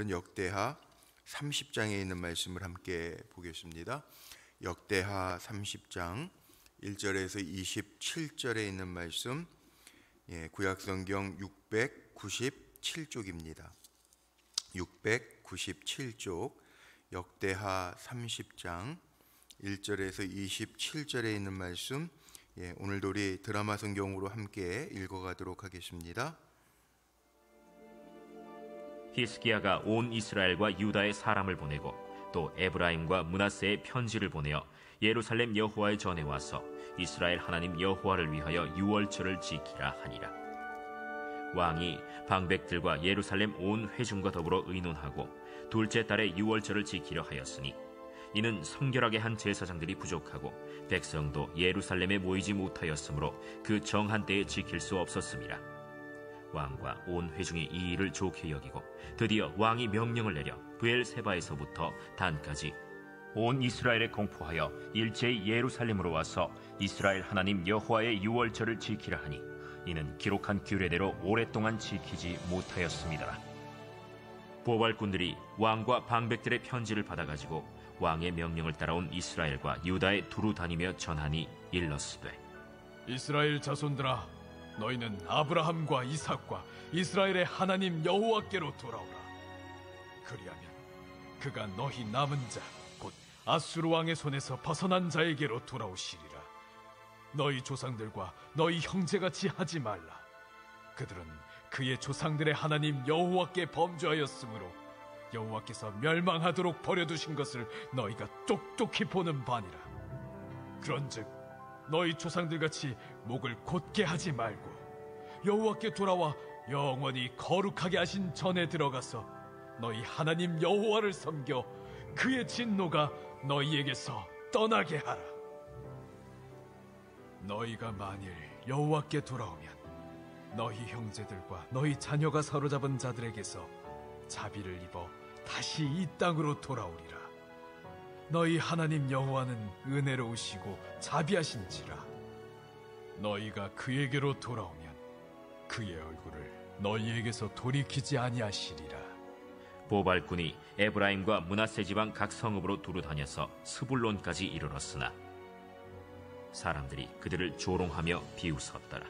역대하 30장에 있는 말씀을 함께 보겠습니다. 역대하 30장 1절에서 27절에 있는 말씀, 구약성경 697쪽입니다. 697쪽 역대하 30장 1절에서 27절에 있는 말씀, 오늘도 우리 드라마 성경으로 함께 읽어가도록 하겠습니다. 히스기야가 온 이스라엘과 유다의 사람을 보내고 또 에브라임과 므낫세의 편지를 보내어 예루살렘 여호와의 전에 와서 이스라엘 하나님 여호와를 위하여 유월절을 지키라 하니라. 왕이 방백들과 예루살렘 온 회중과 더불어 의논하고 둘째 달에 유월절을 지키려 하였으니 이는 성결하게 한 제사장들이 부족하고 백성도 예루살렘에 모이지 못하였으므로 그 정한 때에 지킬 수 없었음이라. 왕과 온 회중이 이 일을 좋게 여기고 드디어 왕이 명령을 내려 브엘세바에서부터 단까지 온 이스라엘에 공포하여 일제히 예루살렘으로 와서 이스라엘 하나님 여호와의 유월절을 지키라 하니 이는 기록한 규례대로 오랫동안 지키지 못하였습니다. 보발꾼들이 왕과 방백들의 편지를 받아가지고 왕의 명령을 따라온 이스라엘과 유다에 두루 다니며 전하니 일렀으되, 이스라엘 자손들아, 너희는 아브라함과 이삭과 이스라엘의 하나님 여호와께로 돌아오라. 그리하면 그가 너희 남은 자 곧 아수르 왕의 손에서 벗어난 자에게로 돌아오시리라. 너희 조상들과 너희 형제같이 하지 말라. 그들은 그의 조상들의 하나님 여호와께 범죄하였으므로 여호와께서 멸망하도록 버려두신 것을 너희가 똑똑히 보는 바니라. 그런즉 너희 조상들같이 목을 곧게 하지 말고 여호와께 돌아와 영원히 거룩하게 하신 전에 들어가서 너희 하나님 여호와를 섬겨 그의 진노가 너희에게서 떠나게 하라. 너희가 만일 여호와께 돌아오면 너희 형제들과 너희 자녀가 사로잡은 자들에게서 자비를 입어 다시 이 땅으로 돌아오리라. 너희 하나님 여호와는 은혜로우시고 자비하신지라. 너희가 그에게로 돌아오면 그의 얼굴을 너희에게서 돌이키지 아니하시리라. 보발꾼이 에브라임과 므낫세 지방 각 성읍으로 두루 다녀서 스불론까지 이르렀으나 사람들이 그들을 조롱하며 비웃었더라.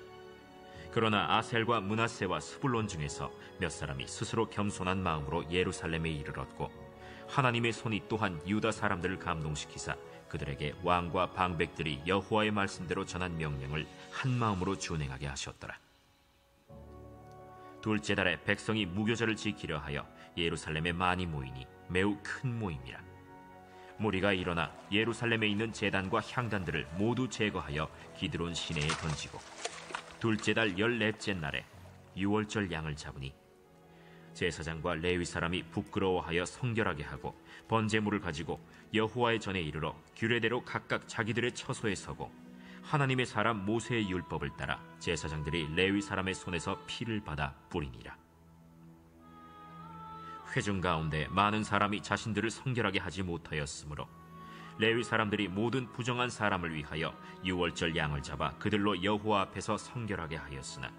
그러나 아셀과 므낫세와 스불론 중에서 몇 사람이 스스로 겸손한 마음으로 예루살렘에 이르렀고 하나님의 손이 또한 유다 사람들을 감동시키사 그들에게 왕과 방백들이 여호와의 말씀대로 전한 명령을 한 마음으로 준행하게 하셨더라. 둘째 달에 백성이 무교절을 지키려 하여 예루살렘에 많이 모이니 매우 큰 모임이라. 무리가 일어나 예루살렘에 있는 제단과 향단들을 모두 제거하여 기드론 시내에 던지고 둘째 달 14째 날에 유월절 양을 잡으니 제사장과 레위 사람이 부끄러워하여 성결하게 하고 번제물을 가지고 여호와의 전에 이르러 규례대로 각각 자기들의 처소에 서고 하나님의 사람 모세의 율법을 따라 제사장들이 레위 사람의 손에서 피를 받아 뿌리니라. 회중 가운데 많은 사람이 자신들을 성결하게 하지 못하였으므로 레위 사람들이 모든 부정한 사람을 위하여 유월절 양을 잡아 그들로 여호와 앞에서 성결하게 하였으나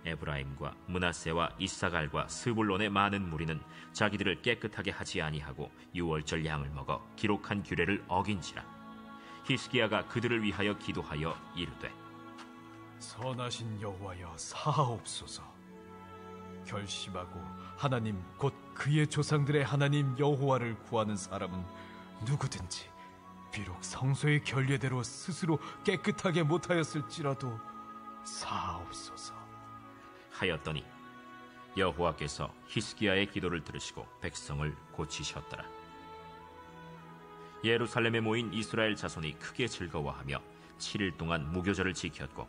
에브라임과 므낫세와 이사갈과 스불론의 많은 무리는 자기들을 깨끗하게 하지 아니하고 유월절 양을 먹어 기록한 규례를 어긴지라. 히스기야가 그들을 위하여 기도하여 이르되, 선하신 여호와여 사하옵소서. 결심하고 하나님 곧 그의 조상들의 하나님 여호와를 구하는 사람은 누구든지 비록 성소의 결례대로 스스로 깨끗하게 못하였을지라도 사하옵소서 하였더니 여호와께서 히스기야의 기도를 들으시고 백성을 고치셨더라. 예루살렘에 모인 이스라엘 자손이 크게 즐거워하며 7일 동안 무교절을 지켰고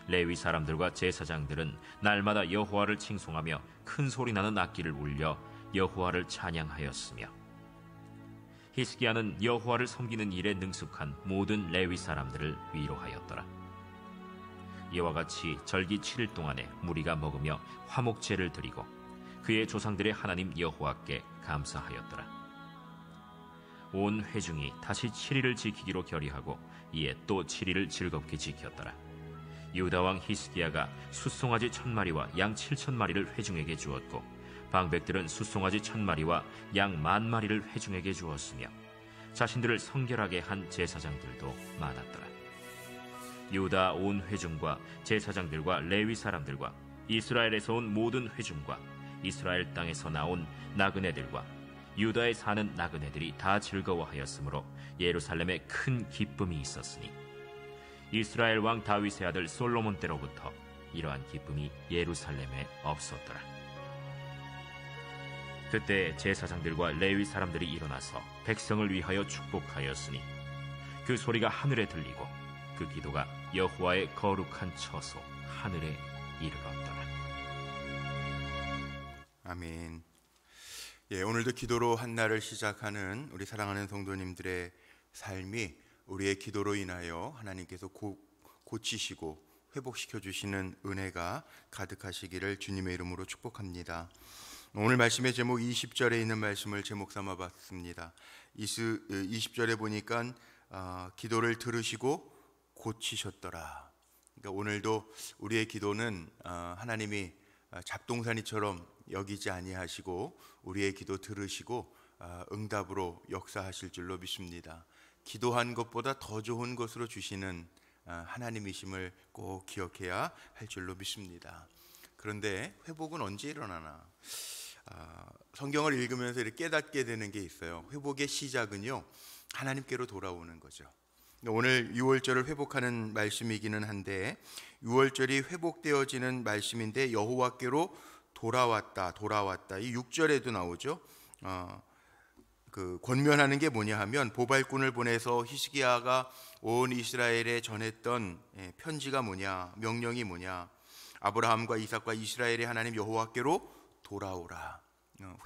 레위 사람들과 제사장들은 날마다 여호와를 칭송하며 큰 소리 나는 악기를 울려 여호와를 찬양하였으며 히스기야는 여호와를 섬기는 일에 능숙한 모든 레위 사람들을 위로하였더라. 이와 같이 절기 7일 동안에 무리가 먹으며 화목제를 드리고 그의 조상들의 하나님 여호와께 감사하였더라. 온 회중이 다시 7일을 지키기로 결의하고 이에 또 7일을 즐겁게 지켰더라. 유다 왕 히스기야가 숫송아지 1000마리와 양 7000마리를 회중에게 주었고 방백들은 숫송아지 1000마리와 양 10,000마리를 회중에게 주었으며 자신들을 성결하게 한 제사장들도 많았더라. 유다 온 회중과 제사장들과 레위 사람들과 이스라엘에서 온 모든 회중과 이스라엘 땅에서 나온 나그네들과 유다에 사는 나그네들이 다 즐거워하였으므로 예루살렘에 큰 기쁨이 있었으니 이스라엘 왕 다윗의 아들 솔로몬 때로부터 이러한 기쁨이 예루살렘에 없었더라. 그때 제사장들과 레위 사람들이 일어나서 백성을 위하여 축복하였으니 그 소리가 하늘에 들리고 그 기도가 여호와의 거룩한 처소 하늘에 이르렀더라. 아멘. 오늘도 기도로 한 날을 시작하는 우리 사랑하는 성도님들의 삶이 우리의 기도로 인하여 하나님께서 고치시고 회복시켜 주시는 은혜가 가득하시기를 주님의 이름으로 축복합니다. 오늘 말씀의 제목 20절에 있는 말씀을 제목 삼아 봤습니다. 20절에 보니까 기도를 들으시고 고치셨더라. 그러니까 오늘도 우리의 기도는 하나님이 잡동사니처럼 여기지 아니하시고 우리의 기도 들으시고 응답으로 역사하실 줄로 믿습니다. 기도한 것보다 더 좋은 것으로 주시는 하나님이심을 꼭 기억해야 할 줄로 믿습니다. 그런데 회복은 언제 일어나나? 성경을 읽으면서 이렇게 깨닫게 되는 게 있어요. 회복의 시작은요, 하나님께로 돌아오는 거죠. 오늘 6월절을 회복하는 말씀이기는 한데 6월절이 회복되어지는 말씀인데 여호와께로 돌아왔다 이 6절에도 나오죠. 그 권면하는 게 뭐냐 하면 보발꾼을 보내서 히스기야가 온 이스라엘에 전했던 편지가 뭐냐, 명령이 뭐냐, 아브라함과 이삭과 이스라엘의 하나님 여호와께로 돌아오라.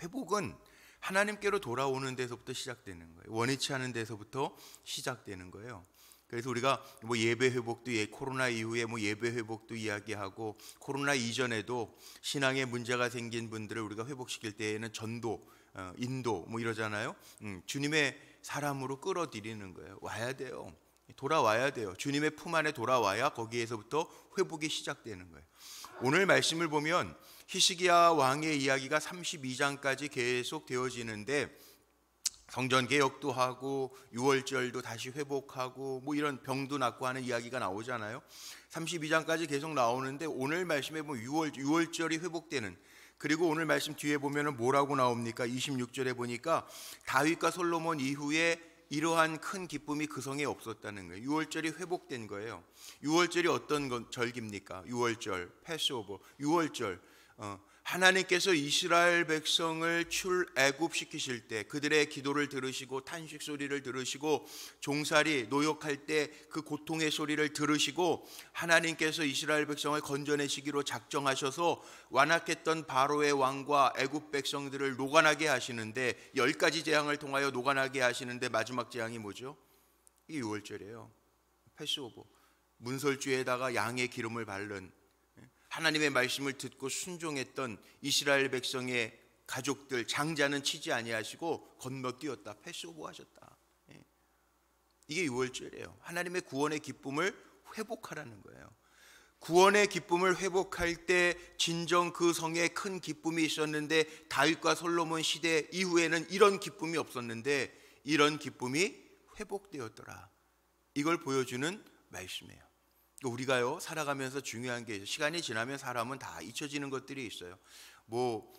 회복은 하나님께로 돌아오는 데서부터 시작되는 거예요. 원위치 않은 데서부터 시작되는 거예요. 그래서 우리가 뭐 예배 회복도 코로나 이후에 뭐 예배 회복도 이야기하고 코로나 이전에도 신앙에 문제가 생긴 분들을 우리가 회복시킬 때에는 전도, 인도 뭐 이러잖아요. 주님의 사람으로 끌어들이는 거예요. 와야 돼요. 돌아와야 돼요. 주님의 품 안에 돌아와야 거기에서부터 회복이 시작되는 거예요. 오늘 말씀을 보면 히스기야 왕의 이야기가 32장까지 계속 되어지는데 성전 개혁도 하고 6월절도 다시 회복하고 뭐 이런 병도 낫고 하는 이야기가 나오잖아요. 32장까지 계속 나오는데 오늘 말씀에 보면 6월절이 회복되는, 그리고 오늘 말씀 뒤에 보면은 뭐라고 나옵니까? 26절에 보니까 다윗과 솔로몬 이후에 이러한 큰 기쁨이 그 성에 없었다는 거예요. 6월절이 회복된 거예요. 6월절이 어떤 절기입니까? 6월절, 패스오버, 6월절. 하나님께서 이스라엘 백성을 출애굽시키실 때 그들의 기도를 들으시고 탄식 소리를 들으시고 종살이 노역할 때 그 고통의 소리를 들으시고 하나님께서 이스라엘 백성을 건져내시기로 작정하셔서 완악했던 바로의 왕과 애굽 백성들을 노관하게 하시는데 10가지 재앙을 통하여 노관하게 하시는데 마지막 재앙이 뭐죠? 이 6월절이에요. 패스오버. 문설주에다가 양의 기름을 바른, 하나님의 말씀을 듣고 순종했던 이스라엘 백성의 가족들 장자는 치지 아니하시고 건너뛰었다. 패스오버 하셨다. 이게 6월절이에요. 하나님의 구원의 기쁨을 회복하라는 거예요. 구원의 기쁨을 회복할 때 진정 그 성에 큰 기쁨이 있었는데 다윗과 솔로몬 시대 이후에는 이런 기쁨이 없었는데 이런 기쁨이 회복되었더라. 이걸 보여주는 말씀이에요. 우리가요 살아가면서 중요한 게 있어요. 시간이 지나면 사람은 다 잊혀지는 것들이 있어요. 뭐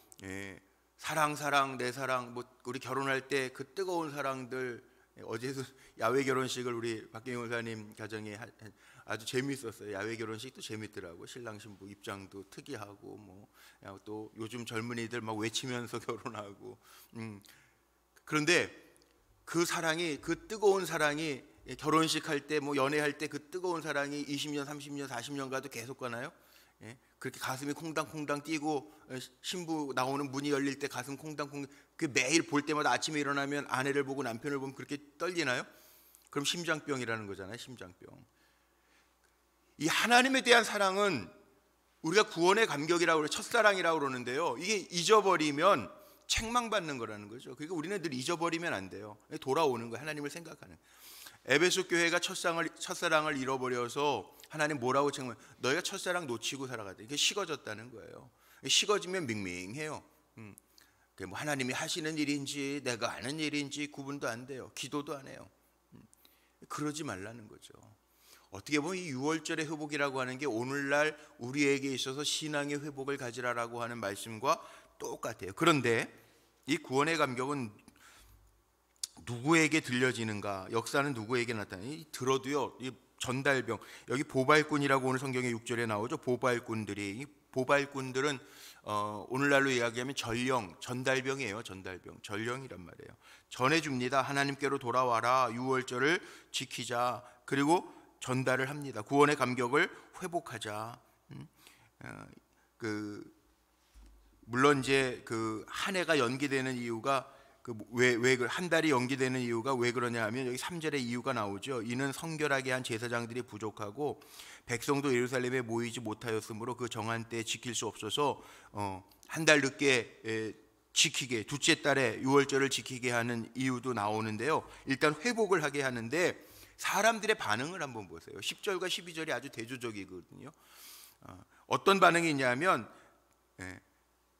사랑 내 사랑, 뭐 우리 결혼할 때 그 뜨거운 사랑들, 어제도 야외 결혼식을 우리 박경영 목사님 가정에 아주 재미있었어요. 야외 결혼식도 재밌더라고. 신랑 신부 입장도 특이하고 뭐 또 요즘 젊은이들 막 외치면서 결혼하고. 그런데 그 사랑이, 그 뜨거운 사랑이 결혼식 할 때 뭐 연애할 때 그 뜨거운 사랑이 20년, 30년, 40년 가도 계속 가나요? 그렇게 가슴이 콩당콩당 뛰고 신부 나오는 문이 열릴 때 가슴 콩당콩당, 그 매일 볼 때마다 아침에 일어나면 아내를 보고 남편을 보면 그렇게 떨리나요? 그럼 심장병이라는 거잖아요. 심장병. 이 하나님에 대한 사랑은 우리가 구원의 감격이라고 그래, 첫사랑이라고 그러는데요. 이게 잊어버리면 책망받는 거라는 거죠. 그러니까 우리는 늘 잊어버리면 안 돼요. 돌아오는 거예요. 하나님을 생각하는. 에베소 교회가 첫사랑을 잃어버려서 하나님 뭐라고 책망? 너희가 첫사랑 놓치고 살아가다. 이게 식어졌다는 거예요. 식어지면 밍밍해요. 뭐 하나님이 하시는 일인지 내가 하는 일인지 구분도 안 돼요. 기도도 안 해요. 그러지 말라는 거죠. 어떻게 보면 이 6월절의 회복이라고 하는 게 오늘날 우리에게 있어서 신앙의 회복을 가지라라고 하는 말씀과 똑같아요. 그런데 이 구원의 감격은 누구에게 들려지는가? 역사는 누구에게 나타나니? 들어도요, 이 전달병, 여기 보발꾼이라고 오늘 성경의 6절에 나오죠. 보발꾼들이, 이 보발꾼들은 오늘날로 이야기하면 전달병이에요. 전령이란 말이에요. 전해줍니다. 하나님께로 돌아와라. 6월절을 지키자. 그리고 전달을 합니다. 구원의 감격을 회복하자. 물론 이제 그 한 해가 연기되는 이유가 한 달이 연기되는 이유가 왜 그러냐 하면 여기 3절에 이유가 나오죠. 이는 성결하게 한 제사장들이 부족하고 백성도 예루살렘에 모이지 못하였으므로 그 정한 때에 지킬 수 없어서 한 달 늦게 지키게, 둘째 달에 6월절을 지키게 하는 이유도 나오는데요. 일단 회복을 하게 하는데 사람들의 반응을 한번 보세요. 10절과 12절이 아주 대조적이거든요. 어떤 반응이 있냐면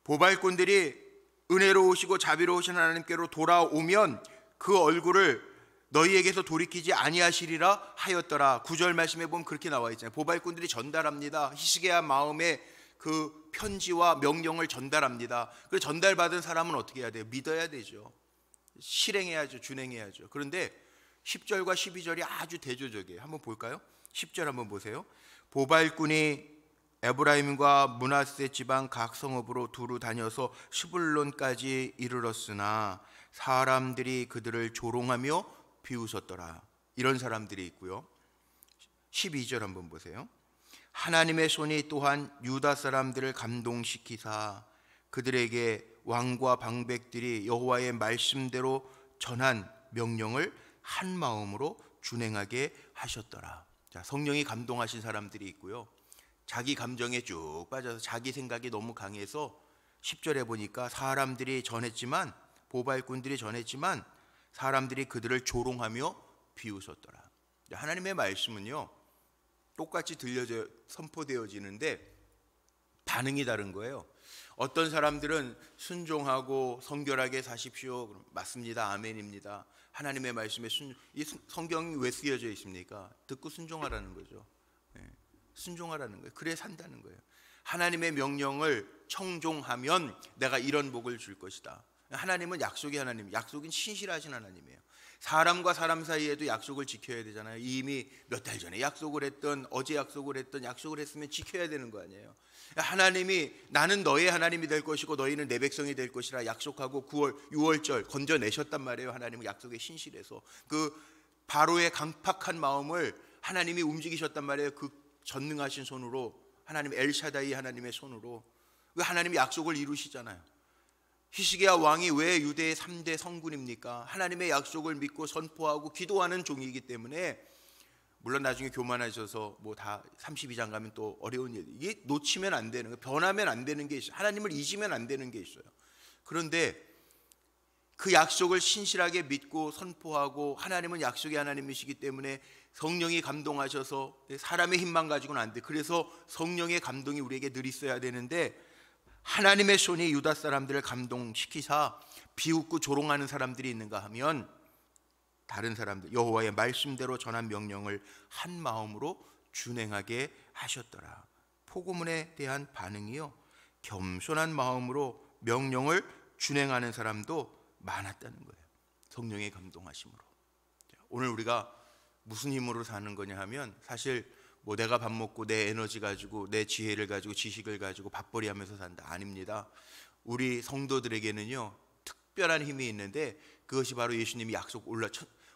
보발꾼들이 은혜로우시고 자비로우신 하나님께로 돌아오면 그 얼굴을 너희에게서 돌이키지 아니하시리라 하였더라. 9절 말씀에 보면 그렇게 나와 있잖아요. 보발꾼들이 전달합니다. 히스기야 마음에 그 편지와 명령을 전달합니다. 그래서 전달받은 사람은 어떻게 해야 돼요? 믿어야 되죠. 실행해야죠. 준행해야죠. 그런데 10절과 12절이 아주 대조적이에요. 한번 볼까요? 10절 한번 보세요. 보발꾼이 에브라임과 므낫세 지방 각 성읍으로 두루 다녀서 스불론까지 이르렀으나 사람들이 그들을 조롱하며 비웃었더라. 이런 사람들이 있고요. 12절 한번 보세요. 하나님의 손이 또한 유다 사람들을 감동시키사 그들에게 왕과 방백들이 여호와의 말씀대로 전한 명령을 한 마음으로 준행하게 하셨더라. 자, 성령이 감동하신 사람들이 있고요. 자기 감정에 쭉 빠져서 자기 생각이 너무 강해서 10절에 보니까 사람들이 전했지만, 보발꾼들이 전했지만 사람들이 그들을 조롱하며 비웃었더라. 하나님의 말씀은요 똑같이 선포되어지는데 반응이 다른 거예요. 어떤 사람들은 순종하고 성결하게 사십시오. 그럼 맞습니다. 아멘입니다. 하나님의 말씀에 이 성경이 왜 쓰여져 있습니까? 듣고 순종하라는 거죠. 순종하라는 거예요. 그래 산다는 거예요. 하나님의 명령을 청종하면 내가 이런 복을 줄 것이다. 하나님은 약속의 하나님, 약속은 신실하신 하나님이에요. 사람과 사람 사이에도 약속을 지켜야 되잖아요. 이미 몇 달 전에 약속을 했던, 어제 약속을 했던, 약속을 했으면 지켜야 되는 거 아니에요. 하나님이 나는 너의 하나님이 될 것이고 너희는 내 백성이 될 것이라 약속하고 6월절 건져내셨단 말이에요. 하나님은 약속에 신실해서 그 바로의 강팍한 마음을 하나님이 움직이셨단 말이에요. 그 전능하신 손으로, 하나님 엘샤다이 하나님의 손으로. 그 하나님이 약속을 이루시잖아요. 히스기야 왕이 왜 유대의 3대 성군입니까? 하나님의 약속을 믿고 선포하고 기도하는 종이기 때문에. 물론 나중에 교만하셔서 뭐 다 32장 가면 또 어려운 일, 이게 놓치면 안 되는 거, 변하면 안 되는 게 있어요. 하나님을 잊으면 안 되는 게 있어요. 그런데 그 약속을 신실하게 믿고 선포하고, 하나님은 약속의 하나님이시기 때문에 성령이 감동하셔서, 사람의 힘만 가지고는 안 돼. 그래서 성령의 감동이 우리에게 늘 있어야 되는데, 하나님의 손이 유다 사람들을 감동시키사 비웃고 조롱하는 사람들이 있는가 하면, 다른 사람들 여호와의 말씀대로 전한 명령을 한 마음으로 준행하게 하셨더라. 포고문에 대한 반응이요, 겸손한 마음으로 명령을 준행하는 사람도 많았다는 거예요. 성령의 감동하심으로. 오늘 우리가 무슨 힘으로 사는 거냐 하면, 사실 뭐 내가 밥 먹고 내 에너지 가지고 내 지혜를 가지고 지식을 가지고 밥벌이 하면서 산다, 아닙니다. 우리 성도들에게는요 특별한 힘이 있는데, 그것이 바로 예수님이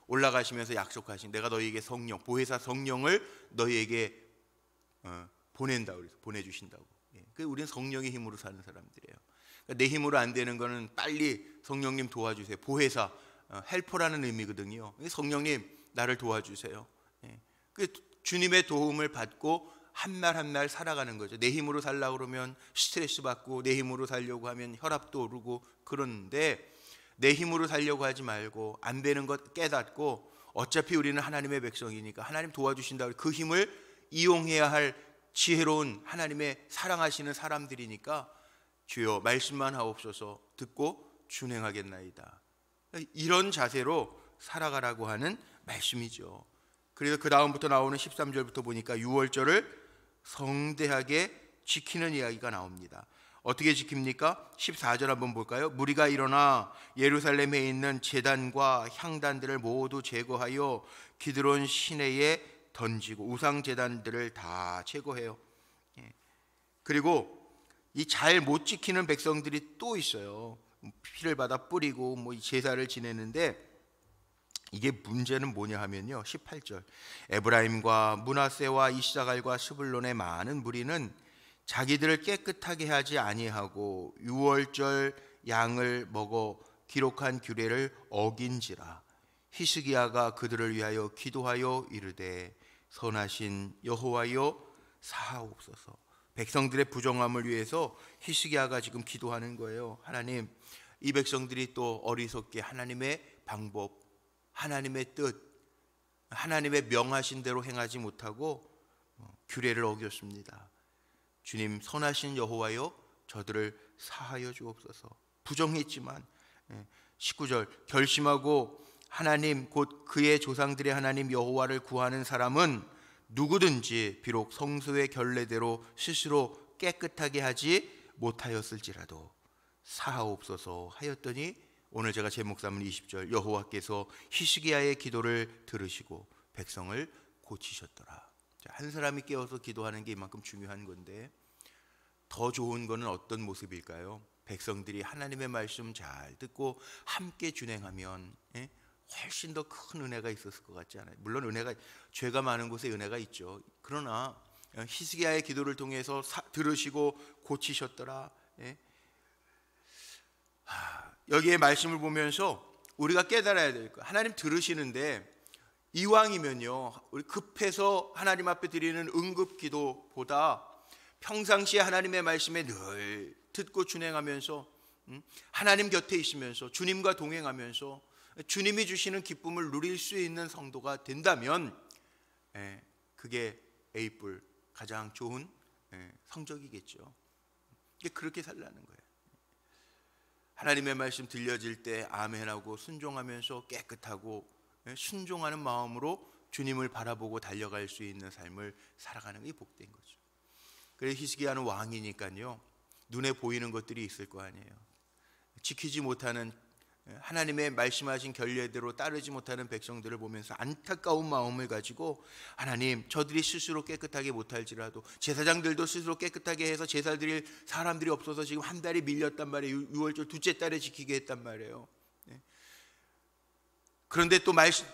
올라가시면서 약속하신, 내가 너희에게 성령, 보혜사 성령을 너희에게 보낸다, 그래서 보내주신다고. 우리는 성령의 힘으로 사는 사람들이에요. 그러니까 내 힘으로 안 되는 거는 빨리 성령님 도와주세요. 보혜사, 헬퍼라는 의미거든요. 성령님 나를 도와주세요. 주님의 도움을 받고 한 날 한 날 살아가는 거죠. 내 힘으로 살려고 그러면 스트레스 받고, 내 힘으로 살려고 하면 혈압도 오르고. 그런데 내 힘으로 살려고 하지 말고, 안 되는 것 깨닫고, 어차피 우리는 하나님의 백성이니까 하나님 도와주신다, 그 힘을 이용해야 할 지혜로운 하나님의 사랑하시는 사람들이니까 주여 말씀만 하옵소서 듣고 준행하겠나이다. 이런 자세로 살아가라고 하는 말씀이죠. 그래서 그 다음부터 나오는 13절부터 보니까 유월절을 성대하게 지키는 이야기가 나옵니다. 어떻게 지킵니까? 14절 한번 볼까요? 무리가 일어나 예루살렘에 있는 제단과 향단들을 모두 제거하여 기드론 시내에 던지고 우상 제단들을 다 제거해요. 그리고 이 잘 못 지키는 백성들이 또 있어요. 피를 받아 뿌리고 뭐 제사를 지내는데, 이게 문제는 뭐냐 하면요, 18절 에브라임과 므낫세와 이사갈과 스불론의 많은 무리는 자기들을 깨끗하게 하지 아니하고 유월절 양을 먹어 기록한 규례를 어긴지라. 히스기야가 그들을 위하여 기도하여 이르되 선하신 여호와여 사하옵소서. 백성들의 부정함을 위해서 히스기야가 지금 기도하는 거예요. 하나님, 이 백성들이 또 어리석게 하나님의 방법, 하나님의 뜻, 하나님의 명하신 대로 행하지 못하고 규례를 어겼습니다. 주님, 선하신 여호와여 저들을 사하여 주옵소서. 부정했지만 19절 결심하고 하나님 곧 그의 조상들의 하나님 여호와를 구하는 사람은 누구든지 비록 성소의 결례대로 스스로 깨끗하게 하지 못하였을지라도 사하옵소서 하였더니, 오늘 제가 제목 삼은 20절 여호와께서 히스기야의 기도를 들으시고 백성을 고치셨더라. 한 사람이 깨어서 기도하는 게 이만큼 중요한 건데, 더 좋은 거는 어떤 모습일까요? 백성들이 하나님의 말씀 잘 듣고 함께 준행하면 훨씬 더 큰 은혜가 있었을 것 같지 않아요? 물론 은혜가, 죄가 많은 곳에 은혜가 있죠. 그러나 히스기야의 기도를 통해서 들으시고 고치셨더라. 여기에 말씀을 보면서 우리가 깨달아야 될 거예요. 하나님 들으시는데 이왕이면요, 우리 급해서 하나님 앞에 드리는 응급 기도보다 평상시에 하나님의 말씀에 늘 듣고 준행하면서 하나님 곁에 있으면서 주님과 동행하면서 주님이 주시는 기쁨을 누릴 수 있는 성도가 된다면 그게 A뿔 가장 좋은 성적이겠죠. 이게 그렇게 살라는 거예요. 하나님의 말씀 들려질 때 아멘하고 순종하면서 깨끗하고 순종하는 마음으로 주님을 바라보고 달려갈 수 있는 삶을 살아가는 게 복된 거죠. 그래서 히스기야는 왕이니까요, 눈에 보이는 것들이 있을 거 아니에요. 지키지 못하는, 하나님의 말씀하신 결례대로 따르지 못하는 백성들을 보면서 안타까운 마음을 가지고, 하나님 저들이 스스로 깨끗하게 못할지라도, 제사장들도 스스로 깨끗하게 해서 제사 드릴 사람들이 없어서 지금 한 달이 밀렸단 말이에요. 6월절 둘째 달에 지키게 했단 말이에요. 그런데 또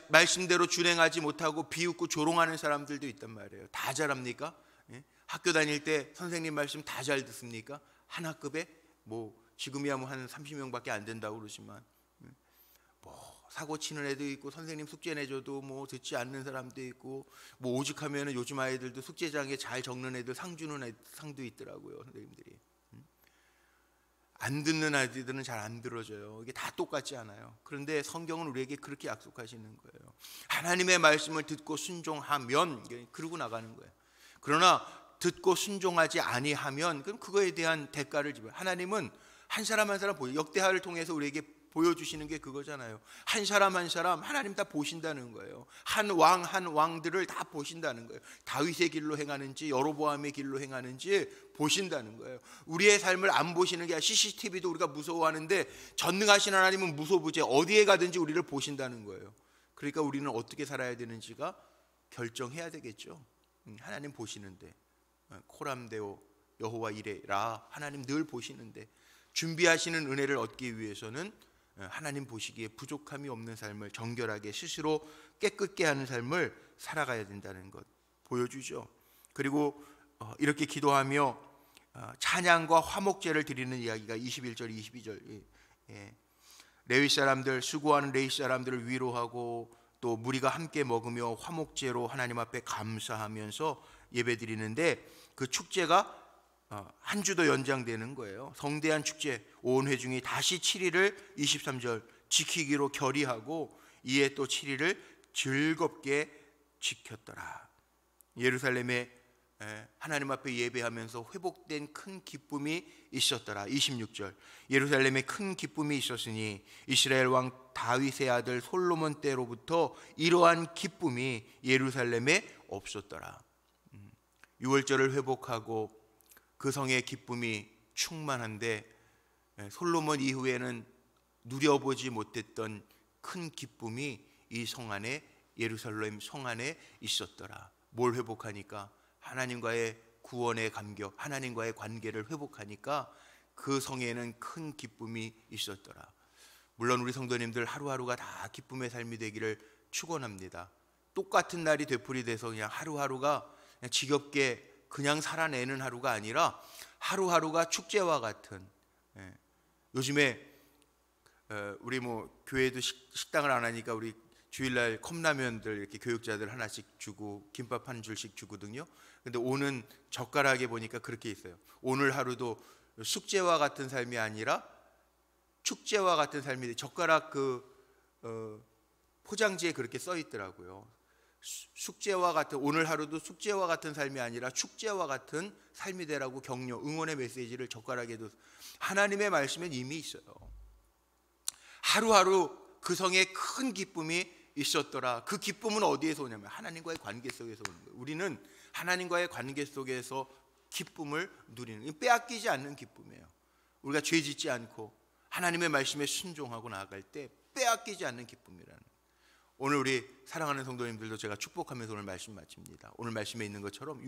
말씀대로 준행하지 못하고 비웃고 조롱하는 사람들도 있단 말이에요. 다 잘합니까? 학교 다닐 때 선생님 말씀 다 잘 듣습니까? 한 학급에 뭐 지금이야 뭐 한 30명밖에 안 된다고 그러지만, 뭐 사고 치는 애도 있고 선생님 숙제 내줘도 뭐 듣지 않는 사람도 있고, 뭐 오죽하면은 요즘 아이들도 숙제장에 잘 적는 애들 상 주는 상도 있더라고요. 선생님들이 안 듣는 아이들은 잘 안 들어줘요. 이게 다 똑같지 않아요. 그런데 성경은 우리에게 그렇게 약속하시는 거예요. 하나님의 말씀을 듣고 순종하면 그러고 나가는 거예요. 그러나 듣고 순종하지 아니하면 그럼 그거에 대한 대가를 지불해요. 하나님은 한 사람 한 사람 역대하를 통해서 우리에게 보여주시는 게 그거잖아요. 한 사람 한 사람 하나님 다 보신다는 거예요. 한 왕들을 다 보신다는 거예요. 다윗의 길로 행하는지 여로보암의 길로 행하는지 보신다는 거예요. 우리의 삶을 안 보시는 게 아니라, CCTV도 우리가 무서워하는데 전능하신 하나님은 무소부재 어디에 가든지 우리를 보신다는 거예요. 그러니까 우리는 어떻게 살아야 되는지가 결정해야 되겠죠. 하나님 보시는데, 코람데오 여호와 이레라, 하나님 늘 보시는데 준비하시는 은혜를 얻기 위해서는 하나님 보시기에 부족함이 없는 삶을 정결하게 스스로 깨끗게 하는 삶을 살아가야 된다는 것 보여주죠. 그리고 이렇게 기도하며 찬양과 화목제를 드리는 이야기가 21절 22절, 레위 사람들, 수고하는 레위 사람들을 위로하고 또 무리가 함께 먹으며 화목제로 하나님 앞에 감사하면서 예배드리는데, 그 축제가 한 주 더 연장되는 거예요. 성대한 축제, 온 회중이 다시 7일을 23절 지키기로 결의하고 이에 또 7일을 즐겁게 지켰더라. 예루살렘에 하나님 앞에 예배하면서 회복된 큰 기쁨이 있었더라. 26절, 예루살렘에 큰 기쁨이 있었으니 이스라엘 왕 다윗의 아들 솔로몬 때로부터 이러한 기쁨이 예루살렘에 없었더라. 유월절을 회복하고 그 성의 기쁨이 충만한데 솔로몬 이후에는 누려보지 못했던 큰 기쁨이 이 성 안에, 예루살렘 성 안에 있었더라. 뭘 회복하니까? 하나님과의 구원의 감격, 하나님과의 관계를 회복하니까 그 성에는 큰 기쁨이 있었더라. 물론 우리 성도님들 하루하루가 다 기쁨의 삶이 되기를 축원합니다. 똑같은 날이 되풀이돼서 그냥 하루하루가 그냥 지겹게 그냥 살아내는 하루가 아니라 하루하루가 축제와 같은, 요즘에 우리 교회도 식당을 안 하니까 우리 주일날 컵라면들 이렇게 교육자들 하나씩 주고 김밥 한 줄씩 주거든요. 근데 오는 젓가락에 보니까 그렇게 있어요. 오늘 하루도 숙제와 같은 삶이 아니라 축제와 같은 삶이, 젓가락 포장지에 그렇게 써 있더라고요. 숙제와 같은, 오늘 하루도 숙제와 같은 삶이 아니라 축제와 같은 삶이 되라고 격려, 응원의 메시지를 젓가락에도. 하나님의 말씀엔 이미 있어요. 하루하루 그 성에 큰 기쁨이 있었더라. 그 기쁨은 어디에서 오냐면 하나님과의 관계 속에서 오는 거예요. 우리는 하나님과의 관계 속에서 기쁨을 누리는, 빼앗기지 않는 기쁨이에요. 우리가 죄 짓지 않고 하나님의 말씀에 순종하고 나아갈 때 빼앗기지 않는 기쁨이라는. 오늘 우리 사랑하는 성도님들도 제가 축복하면서 오늘 말씀 마칩니다. 오늘 말씀에 있는 것처럼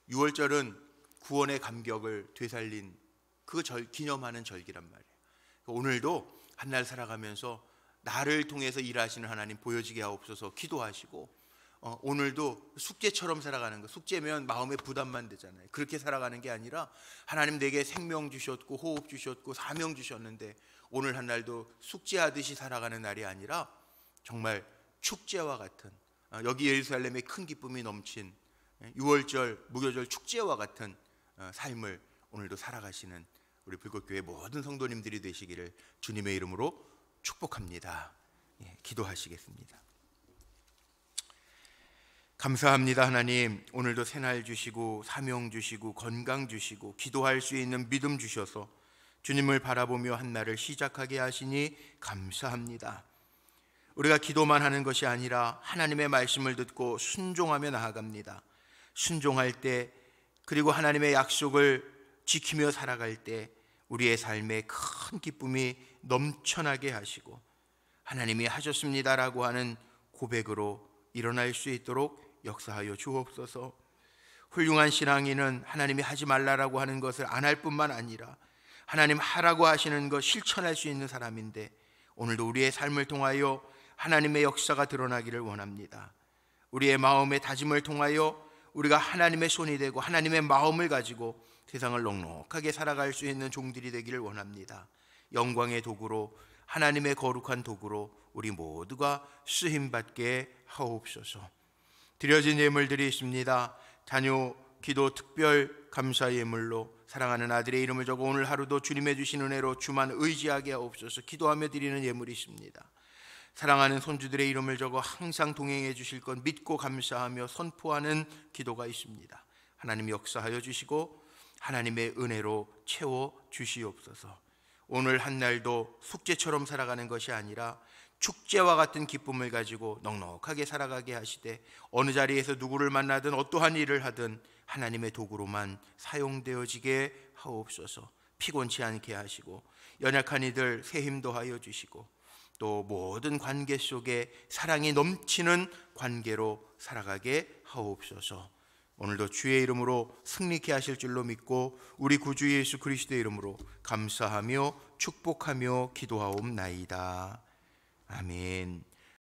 유월절은 구원의 감격을 되살린 그 기념하는 절기란 말이에요. 오늘도 한 날 살아가면서 나를 통해서 일하시는 하나님 보여지게 하옵소서 기도하시고, 오늘도 숙제처럼 살아가는 거, 숙제면 마음의 부담만 되잖아요. 그렇게 살아가는 게 아니라 하나님 내게 생명 주셨고 호흡 주셨고 사명 주셨는데 오늘 한 날도 숙제하듯이 살아가는 날이 아니라 정말 축제와 같은, 여기 예루살렘에 큰 기쁨이 넘친 유월절 무교절 축제와 같은 삶을 오늘도 살아가시는 우리 불꽃교회 모든 성도님들이 되시기를 주님의 이름으로 축복합니다. 기도하시겠습니다. 감사합니다. 하나님, 오늘도 새날 주시고 사명 주시고 건강 주시고 기도할 수 있는 믿음 주셔서 주님을 바라보며 한 날을 시작하게 하시니 감사합니다. 우리가 기도만 하는 것이 아니라 하나님의 말씀을 듣고 순종하며 나아갑니다. 순종할 때, 그리고 하나님의 약속을 지키며 살아갈 때 우리의 삶에 큰 기쁨이 넘쳐나게 하시고 하나님이 하셨습니다라고 하는 고백으로 일어날 수 있도록 역사하여 주옵소서. 훌륭한 신앙인은 하나님이 하지 말라라고 하는 것을 안 할 뿐만 아니라 하나님 하라고 하시는 것 실천할 수 있는 사람인데, 오늘도 우리의 삶을 통하여 하나님의 역사가 드러나기를 원합니다. 우리의 마음의 다짐을 통하여 우리가 하나님의 손이 되고 하나님의 마음을 가지고 세상을 넉넉하게 살아갈 수 있는 종들이 되기를 원합니다. 영광의 도구로, 하나님의 거룩한 도구로 우리 모두가 쓰임받게 하옵소서. 드려진 예물들이 있습니다. 자녀 기도 특별 감사 예물로 사랑하는 아들의 이름을 적어 오늘 하루도 주님의 주신 은혜로 주만 의지하게 하옵소서. 기도하며 드리는 예물이 있습니다. 사랑하는 손주들의 이름을 적어 항상 동행해 주실 것 믿고 감사하며 선포하는 기도가 있습니다. 하나님 역사하여 주시고 하나님의 은혜로 채워 주시옵소서. 오늘 한 날도 숙제처럼 살아가는 것이 아니라 축제와 같은 기쁨을 가지고 넉넉하게 살아가게 하시되, 어느 자리에서 누구를 만나든 어떠한 일을 하든 하나님의 도구로만 사용되어지게 하옵소서. 피곤치 않게 하시고 연약한 이들 새 힘도 하여 주시고, 또 모든 관계 속에 사랑이 넘치는 관계로 살아가게 하옵소서. 오늘도 주의 이름으로 승리케 하실 줄로 믿고 우리 구주 예수 그리스도의 이름으로 감사하며 축복하며 기도하옵나이다. 아멘.